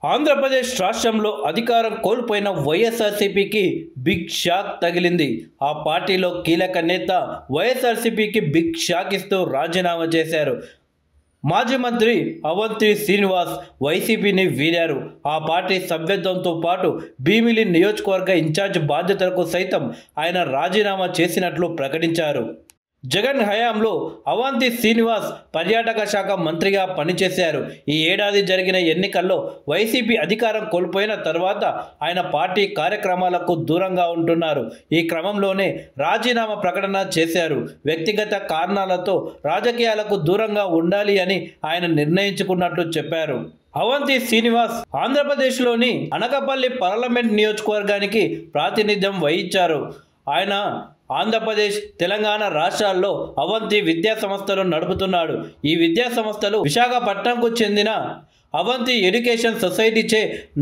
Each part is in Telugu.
ఆంధ్రప్రదేశ్ రాష్ట్రంలో అధికారం కోల్పోయిన వైఎస్ఆర్సీపీకి బిగ్ షాక్ తగిలింది. ఆ పార్టీలో కీలక నేత వైఎస్ఆర్సీపీకి బిగ్ షాక్ ఇస్తూ రాజీనామా చేశారు. మాజీ మంత్రి అవంతి శ్రీనివాస్ వైసీపీని వీడారు. ఆ పార్టీ సభ్యత్వంతో పాటు భీమిలి నియోజకవర్గ ఇన్ఛార్జ్ బాధ్యతలకు సైతం ఆయన రాజీనామా చేసినట్లు ప్రకటించారు. జగన్ హయాంలో అవంతి శ్రీనివాస్ పర్యాటక శాఖ మంత్రిగా పనిచేశారు. ఈ ఏడాది జరిగిన ఎన్నికల్లో వైసీపీ అధికారం కోల్పోయిన తర్వాత ఆయన పార్టీ కార్యక్రమాలకు దూరంగా ఉంటున్నారు. ఈ క్రమంలోనే రాజీనామా ప్రకటన చేశారు. వ్యక్తిగత కారణాలతో రాజకీయాలకు దూరంగా ఉండాలి అని ఆయన నిర్ణయించుకున్నట్లు చెప్పారు. అవంతి శ్రీనివాస్ ఆంధ్రప్రదేశ్లోని అనకాపల్లి పార్లమెంట్ నియోజకవర్గానికి ప్రాతినిధ్యం వహించారు. ఆయన ఆంధ్రప్రదేశ్, తెలంగాణ రాష్ట్రాల్లో అవంతి విద్యా సంస్థలు నడుపుతున్నాడు. ఈ విద్యా సంస్థలు విశాఖపట్నంకు చెందిన అవంతి ఎడ్యుకేషన్ సొసైటీచే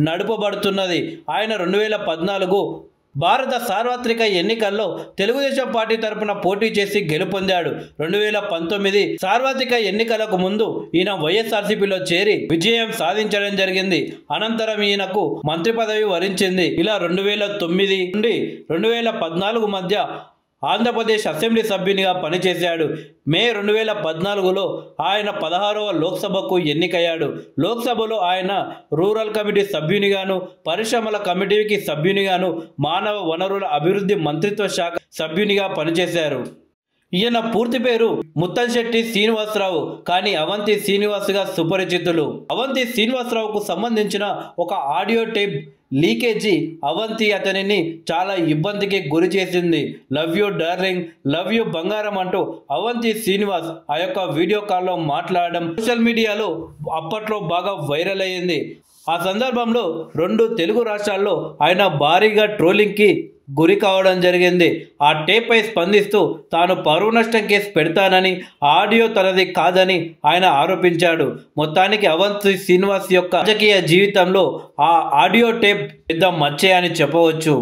నడుపబడుతున్నది. ఆయన 2014 భారత సార్వత్రిక ఎన్నికల్లో తెలుగుదేశం పార్టీ తరపున పోటీ చేసి గెలుపొందాడు. 2019 సార్వత్రిక ఎన్నికలకు ముందు ఈయన వైఎస్ఆర్సీపీలో చేరి విజయం సాధించడం జరిగింది. అనంతరం ఈయనకు మంత్రి పదవి వరించింది. ఇలా 2009 నుండి 2014 మధ్య ఆంధ్రప్రదేశ్ అసెంబ్లీ సభ్యునిగా పనిచేశాడు. మే 2014లో ఆయన 16వ లోక్సభకు ఎన్నికయ్యాడు. లోక్సభలో ఆయన రూరల్ కమిటీ సభ్యునిగాను, పరిశ్రమల కమిటీకి సభ్యునిగాను, మానవ వనరుల అభివృద్ధి మంత్రిత్వ శాఖ సభ్యునిగా పనిచేశారు. ఈయన పూర్తి పేరు ముత్తంశెట్టి శ్రీనివాసరావు, కానీ అవంతి శ్రీనివాస్గా సుపరిచితులు. అవంతి శ్రీనివాసరావుకు సంబంధించిన ఒక ఆడియో టేప్ లీకేజీ అవంతి అతనిని చాలా ఇబ్బందికి గురి చేసింది. Love you darling, love you బంగారం అంటూ అవంతి శ్రీనివాస్ ఆ యొక్క వీడియో కాల్లో మాట్లాడడం సోషల్ మీడియాలో అప్పట్లో బాగా వైరల్ అయ్యింది. ఆ సందర్భంలో 2 తెలుగు రాష్ట్రాల్లో ఆయన భారీగా ట్రోలింగ్కి గురి కావడం జరిగింది. ఆ టేప్పై స్పందిస్తూ తాను పరువు నష్టం కేసు పెడతానని, ఆడియో తనది కాదని ఆయన ఆరోపించాడు. మొత్తానికి అవంతి శ్రీనివాస్ యొక్క రాజకీయ జీవితంలో ఆ ఆడియో టేప్ పెద్ద మచ్చే అని చెప్పవచ్చు.